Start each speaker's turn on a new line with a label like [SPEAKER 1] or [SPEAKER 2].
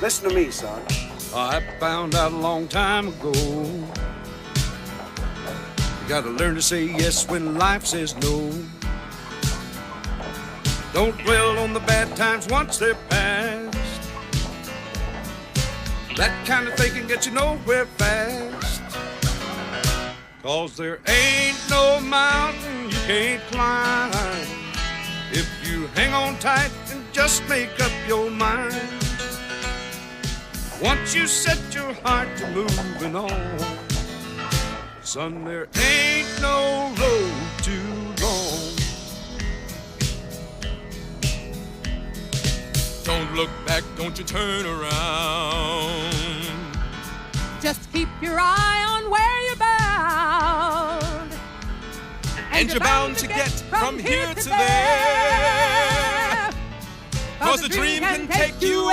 [SPEAKER 1] Listen to me, son.
[SPEAKER 2] I found out a long time ago, you gotta learn to say yes when life says no. Don't dwell on the bad times once they're past. That kind of thinking gets you nowhere fast. 'Cause there ain't no mountain you can't climb if you hang on tight and just make up your mind. Once you set your heart to moving on, son, there ain't no road too long.
[SPEAKER 3] Don't look back, don't you turn around.
[SPEAKER 4] Just keep your eye on where you're bound.
[SPEAKER 3] And you're bound to get from here to there. 'Cause the dream can take you